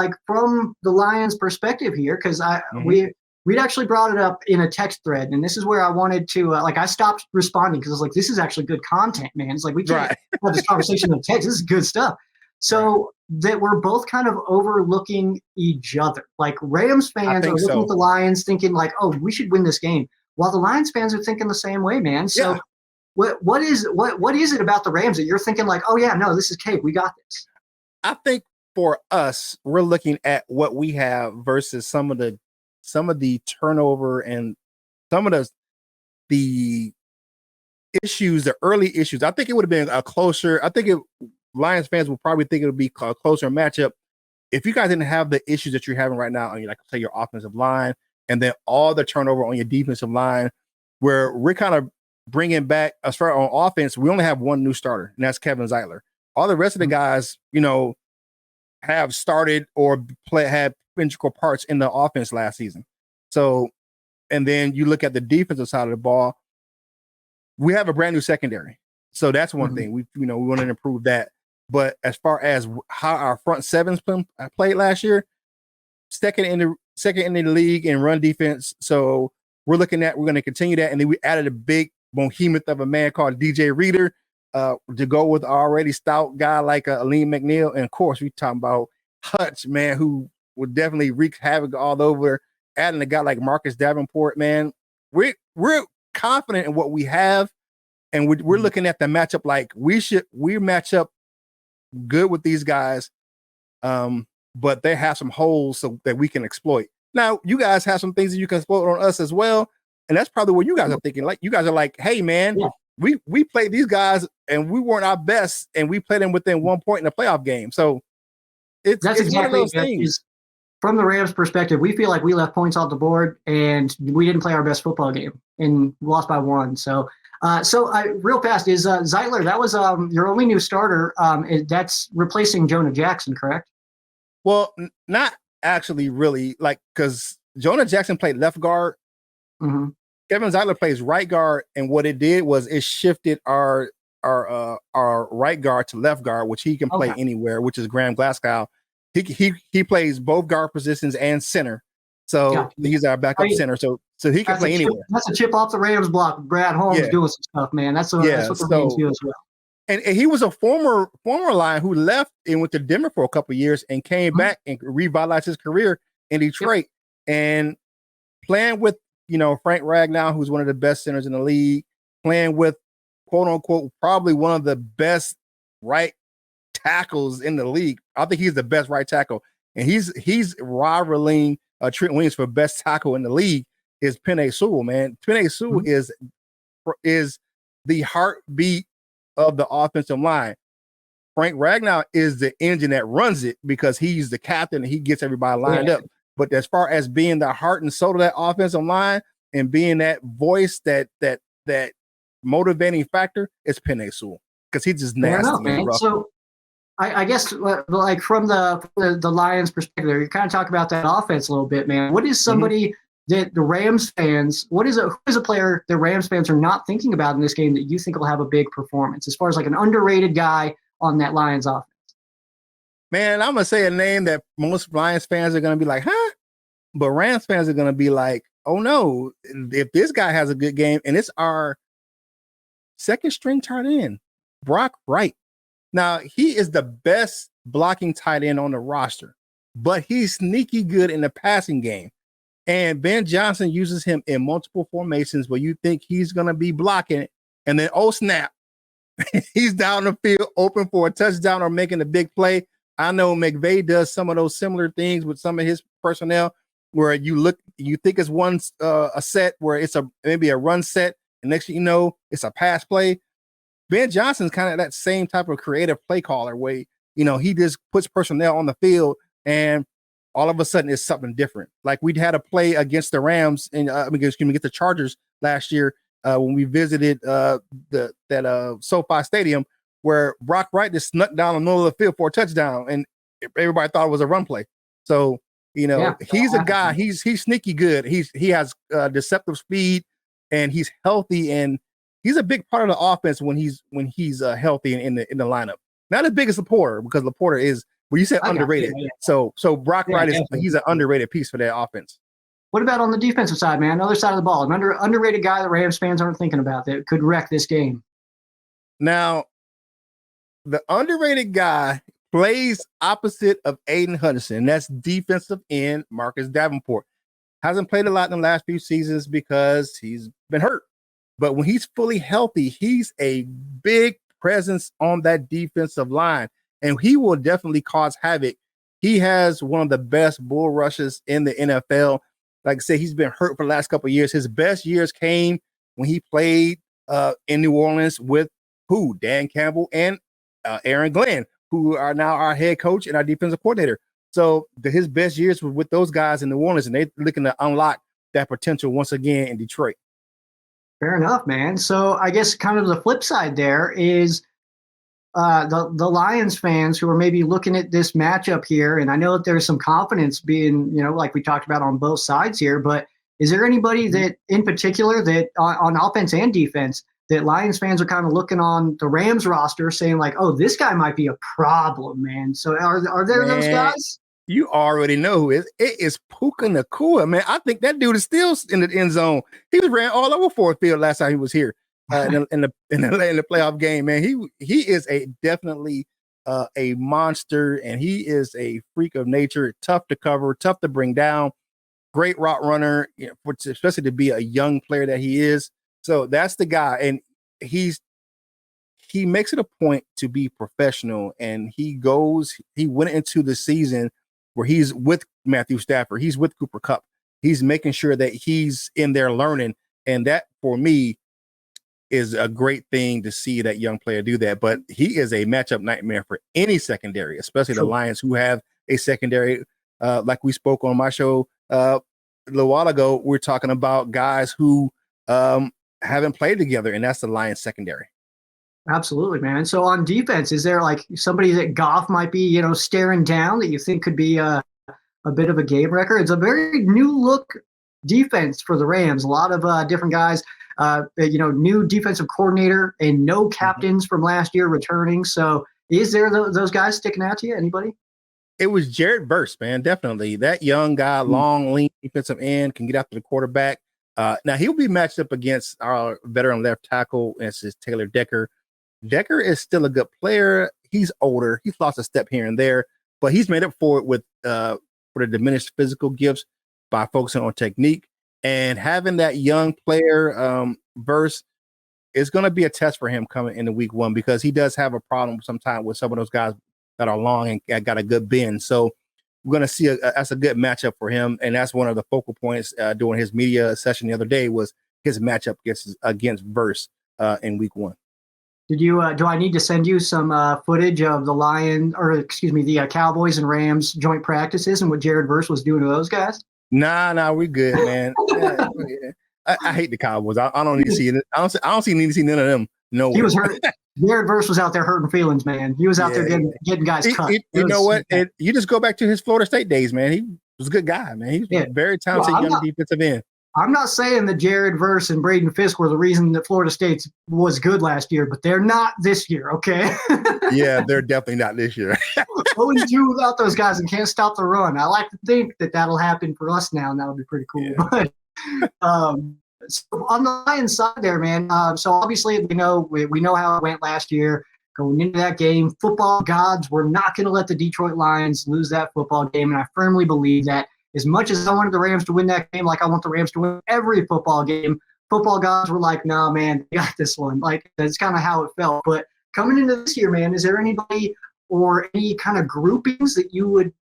the Lions' perspective here, because we'd actually brought it up in a text thread, and this is where I wanted to I stopped responding because I was like, this is actually good content, man. It's like we can't have this conversation in text. This is good stuff. So that we're both kind of overlooking each other. Like Rams fans are looking at the Lions thinking like, oh, we should win this game. While the Lions fans are thinking the same way, man. So what is it about the Rams that you're thinking like, oh yeah, no, this is cake. We got this. I think for us, we're looking at what we have versus some of the turnover and some of the issues, the early issues. I think it would have been a closer. I think Lions fans will probably think it would be a closer matchup if you guys didn't have the issues that you're having right now on your, like say, your offensive line, and then all the turnover on your defensive line, where we're kind of bringing back as far on offense. We only have one new starter, and that's Kevin Zeitler. All the rest of the guys, have started or had integral parts in the offense last season. So, and then you look at the defensive side of the ball. We have a brand new secondary, so that's one thing. We want to improve that. But as far as how our front sevens played last year, second in the league in run defense. So we're going to continue that, and then we added a big behemoth of a man called DJ Reader to go with an already stout guy like Aleem McNeil, and of course we talking about Hutch, man, who would definitely wreak havoc all over. Adding a guy like Marcus Davenport, man, we're confident in what we have, and we're looking at the matchup like we match up good with these guys, but they have some holes so that we can exploit. Now you guys have some things that you can exploit on us as well, and that's probably what you guys are thinking. Like you guys are like, hey man, we played these guys and we weren't our best, and we played them within 1 point in a playoff game. So it's exactly one of those things. From the Rams' perspective, we feel like we left points off the board and we didn't play our best football game and lost by 1. So, real fast, is Zeitler, that was your only new starter. That's replacing Jonah Jackson, correct? Well, not actually really, because Jonah Jackson played left guard. Mm-hmm. Kevin Zeitler plays right guard, and what it did was it shifted our right guard to left guard, which he can play anywhere, which is Graham Glasgow. He plays both guard positions and center, so he's our backup center. So he can play anywhere. That's a chip off the Rams block. Brad Holmes doing some stuff, man. That's what the Rams do as well. And he was a former line who left and went to Denver for a couple of years and came back and revitalized his career in Detroit and playing with Frank Ragnow, who's one of the best centers in the league, playing with quote unquote probably one of the best right tackles in the league. I think he's the best right tackle, and he's rivaling Trent Williams for best tackle in the league. Is Penei Sewell, man? Penei Sewell is the heartbeat of the offensive line. Frank Ragnow is the engine that runs it because he's the captain and he gets everybody lined up. But as far as being the heart and soul of that offensive line and being that voice, that motivating factor, it's Penei Sewell because he's just nasty, man. So I guess like from the Lions' perspective, you kind of talk about that offense a little bit, man. What is somebody that the Rams fans, who is a player that Rams fans are not thinking about in this game that you think will have a big performance as far as like an underrated guy on that Lions offense? Man, I'm going to say a name that most Lions fans are going to be like, huh? But Rams fans are going to be like, oh no, if this guy has a good game, and it's our second string tight end, Brock Wright. Now, he is the best blocking tight end on the roster, but he's sneaky good in the passing game. And Ben Johnson uses him in multiple formations where you think he's going to be blocking it. And then, oh, snap, he's down the field open for a touchdown or making a big play. I know McVay does some of those similar things with some of his personnel where you think it's one a set where it's maybe a run set. And next thing you know, it's a pass play. Ben Johnson's kind of that same type of creative play caller where, he just puts personnel on the field and all of a sudden it's something different. Like we'd had a play against the Rams and against the Chargers last year when we visited that SoFi Stadium where Brock Wright just snuck down the middle of the field for a touchdown and everybody thought it was a run play. So, he's a guy, he's sneaky good. He has deceptive speed and he's healthy and he's a big part of the offense when he's healthy in the lineup. Not as big as Laporta because Laporta is, well, you said underrated. So Brock Wright he's an underrated piece for that offense. What about on the defensive side, man? Other side of the ball, an underrated guy that Rams fans aren't thinking about that could wreck this game. Now, the underrated guy plays opposite of Aiden Hutchinson. That's defensive end Marcus Davenport. Hasn't played a lot in the last few seasons because he's been hurt. But when he's fully healthy, he's a big presence on that defensive line, and he will definitely cause havoc. He has one of the best bull rushes in the NFL. Like I said, he's been hurt for the last couple of years. His best years came when he played in New Orleans with Dan Campbell and Aaron Glenn, who are now our head coach and our defensive coordinator. So his best years were with those guys in New Orleans, and they're looking to unlock that potential once again in Detroit. Fair enough, man. So I guess kind of the flip side there is the Lions fans who are maybe looking at this matchup here, and I know that there's some confidence being, like we talked about on both sides here, but is there anybody that in particular that on offense and defense that Lions fans are kind of looking on the Rams roster saying like, oh, this guy might be a problem, man. So are there those guys? You already know who it is. It is Puka Nacua, man. I think that dude is still in the end zone. He was ran all over Ford Field last time he was here in the playoff game, man. He is definitely a monster, and he is a freak of nature. Tough to cover, tough to bring down. Great route runner, especially to be a young player that he is. So that's the guy, and he makes it a point to be professional, and he went into the season where he's with Matthew Stafford, he's with Cooper Kupp, he's making sure that he's in there learning, and that for me is a great thing to see that young player do that. But he is a matchup nightmare for any secondary, especially the Lions, who have a secondary. Like we spoke on my show a little while ago, we're talking about guys who haven't played together, and that's the Lions secondary. Absolutely, man. So on defense, is there like somebody that Goff might be, staring down that you think could be a bit of a game wrecker? It's a very new look defense for the Rams. A lot of different guys, new defensive coordinator and no captains from last year returning. So is there those guys sticking out to you? Anybody? It was Jared Verse, man. Definitely. That young guy, long, lean defensive end, can get after the quarterback. Now he'll be matched up against our veteran left tackle, and it's Taylor Decker. Decker is still a good player. He's older. He's lost a step here and there, but he's made up for it with for the diminished physical gifts by focusing on technique. And having that young player Verse is going to be a test for him coming into week one, because he does have a problem sometimes with some of those guys that are long and got a good bend. So we're going to see that's a good matchup for him. And that's one of the focal points during his media session the other day was his matchup against Verse in week one. Did you? Do I need to send you some footage of the Cowboys and Rams joint practices and what Jared Verse was doing to those guys? Nah, we good, man. I hate the Cowboys. I don't need to see it. I don't need to see none of them. No, he was hurt. Jared Verse was out there hurting feelings, man. He was out there getting guys cut. You know what? You just go back to his Florida State days, man. He was a good guy, man. He's a very talented young defensive end. I'm not saying that Jared Verse and Braden Fisk were the reason that Florida State was good last year, but they're not this year, okay? Yeah, they're definitely not this year. 0-2 without those guys and can't stop the run. I like to think that that'll happen for us now, and that'll be pretty cool. Yeah. But so on the Lions side there, man, so obviously we know how it went last year. Going into that game, football gods were not going to let the Detroit Lions lose that football game, and I firmly believe that. As much as I wanted the Rams to win that game, like I want the Rams to win every football game, football guys were like, nah, man, they got this one. Like, that's kind of how it felt. But coming into this year, man, is there anybody or any kind of groupings that you would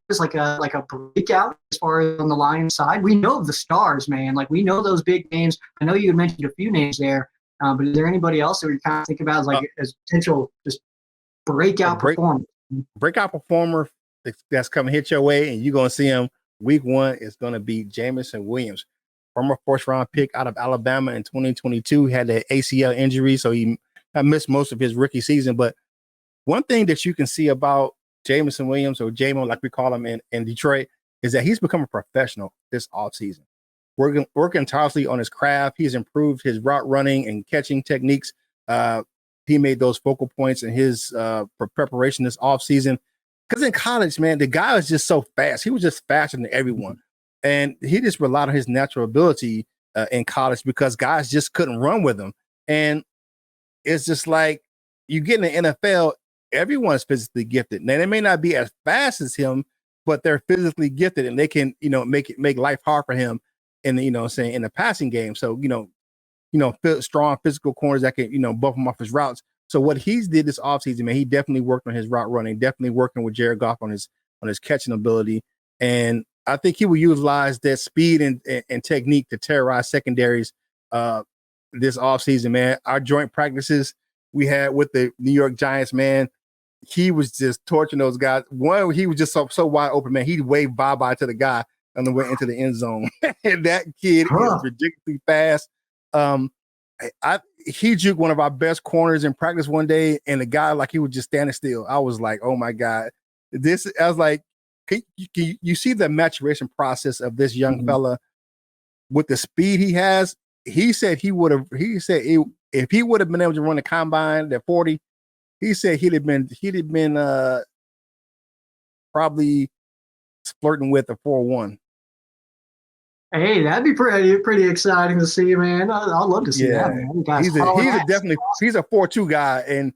as like a breakout as far as on the Lions side? We know the stars, man. Like, we know those big names. I know you had mentioned a few names there, but is there anybody else that we kind of think about as potential just breakout performer? Breakout performer that's coming hit your way, and you're going to see him week one is going to be Jameson Williams, former first-round pick out of Alabama in 2022. He had the ACL injury, so he missed most of his rookie season. But one thing that you can see about Jameson Williams, or J-Mo, like we call him in Detroit, is that he's become a professional this offseason. Working tirelessly on his craft. He's improved his route running and catching techniques. He made those focal points in his preparation this offseason. Because in college, man, the guy was just so fast. He was just faster than everyone. And he just relied on his natural ability in college because guys just couldn't run with him. And it's just like you get in the NFL, everyone's physically gifted. Now they may not be as fast as him, but they're physically gifted and they can, make life hard for him in the, in the passing game. So, strong physical corners that can, buff him off his routes. So what he's did this offseason, man, he definitely worked on his route running, definitely working with Jared Goff on his catching ability. And I think he will utilize that speed and technique to terrorize secondaries this offseason, man. Our joint practices we had with the New York Giants, man, he was just torching those guys. One, he was just so wide open, man. He waved bye-bye to the guy on the way into the end zone. And that kid is ridiculously fast. He juked one of our best corners in practice one day, and the guy, like, he was just standing still. I was like, oh my God. I was like, you see the maturation process of this young fella with the speed he has. He said if he would have been able to run the combine at 40, he said he'd have been probably flirting with a 4.1. Hey, that'd be pretty exciting to see, man. I'd love to see that, man. He's a 4.2 guy, and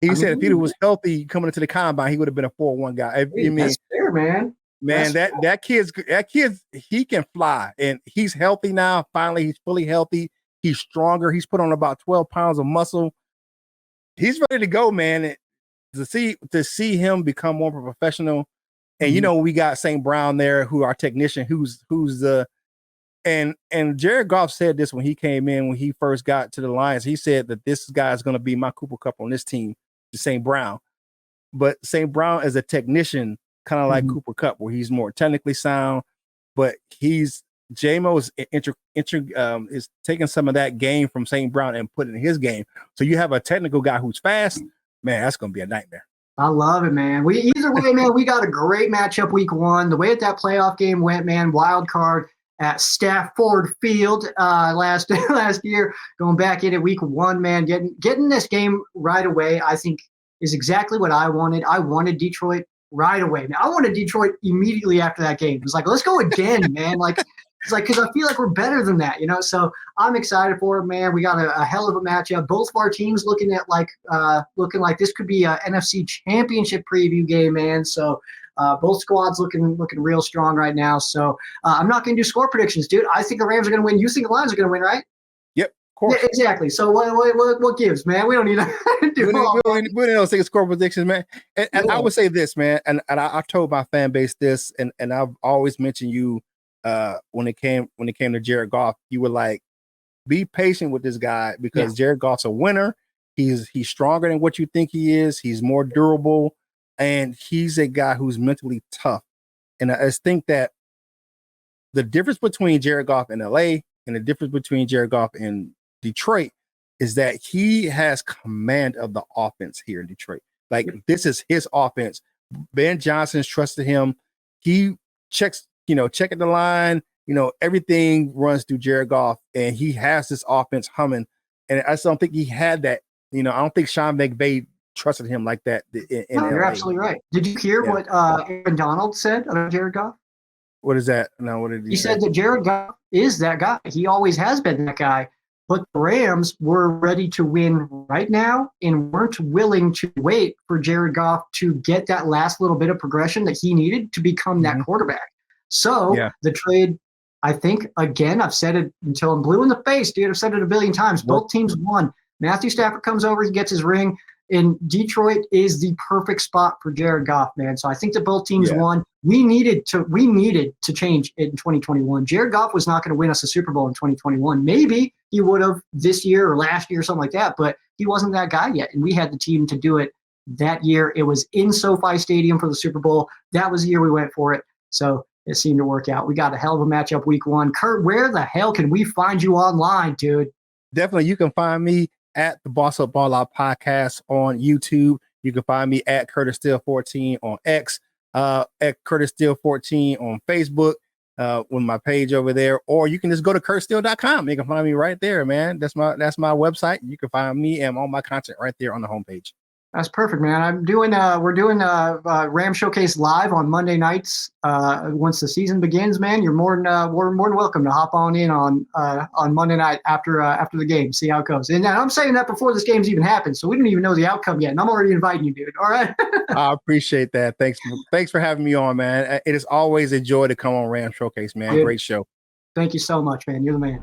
he said if he was healthy coming into the combine, he would have been a 4.1 guy. That's fair, man. Man, that kid, he can fly, and he's healthy now. Finally, he's fully healthy. He's stronger. He's put on about 12 pounds of muscle. He's ready to go, man. And to see him become more of a professional, and we got St. Brown there, who our technician, who's the and Jared Goff said this when he came in, when he first got to the Lions. He said that this guy is going to be my Cooper Kupp on this team, St. Brown. But St. Brown is a technician, kind of like Cooper Kupp, where he's more technically sound, but J-Mo is taking some of that game from St. Brown and putting in his game. So you have a technical guy who's fast, man, that's going to be a nightmare. I love it, man. Either way, man, we got a great matchup week 1. The way that playoff game went, man, wild card at Stafford Field last year, going back into week 1, man, getting this game right away, I think is exactly what I wanted. I wanted Detroit right away. Now, I wanted Detroit immediately after that game. It was like, let's go again, man. It's like, because I feel like we're better than that, So I'm excited for it, man. We got a hell of a matchup. Both of our teams looking like this could be a NFC Championship preview game, man. So both squads looking real strong right now. So I'm not going to do score predictions, dude. I think the Rams are going to win. You think the Lions are going to win, right? Yep, of course. Yeah, exactly. So what gives, man? We don't need to do we don't take score predictions, man. And I would say this, man. And I told my fan base this, and I've always mentioned you. When it came to Jared Goff, you were like, be patient with this guy because Jared Goff's a winner. He's stronger than what you think he is. He's more durable, and he's a guy who's mentally tough. And I just think that the difference between Jared Goff in LA and the difference between Jared Goff in Detroit is that he has command of the offense here in Detroit. Like, this is his offense. Ben Johnson's trusted him. He checking the line, everything runs through Jared Goff, and he has this offense humming. And I just don't think he had that. I don't think Sean McVay trusted him like that. You're absolutely right. Did you hear what Aaron Donald said about Jared Goff? What is that? No, what did he say? Said that Jared Goff is that guy. He always has been that guy. But the Rams were ready to win right now and weren't willing to wait for Jared Goff to get that last little bit of progression that he needed to become that quarterback. So the trade, I think, again, I've said it until I'm blue in the face, dude. I've said it a billion times. Both teams won. Matthew Stafford comes over, he gets his ring, and Detroit is the perfect spot for Jared Goff, man. So I think that both teams won. We needed to change it in 2021. Jared Goff was not going to win us a Super Bowl in 2021. Maybe he would have this year or last year or something like that, but he wasn't that guy yet, and we had the team to do it that year. It was in SoFi Stadium for the Super Bowl. That was the year we went for it. So it seemed to work out. We got a hell of a matchup week 1. Kurt, where the hell can we find you online, dude? Definitely. You can find me at the Boss Up Ball Out podcast on YouTube. You can find me at Curtis Steele 14 on X, at Curtis Steele 14 on Facebook, with my page over there, or you can just go to kurtsteele.com. You can find me right there, man. That's my website. You can find me and all my content right there on the homepage. That's perfect, man. We're doing Ram Showcase live on Monday nights. Once the season begins, man, you're more than welcome to hop on in on Monday night after the game, see how it goes. And I'm saying that before this game's even happened, so we don't even know the outcome yet. And I'm already inviting you, dude. All right. I appreciate that. Thanks for having me on, man. It is always a joy to come on Ram Showcase, man. Dude, great show. Thank you so much, man. You're the man.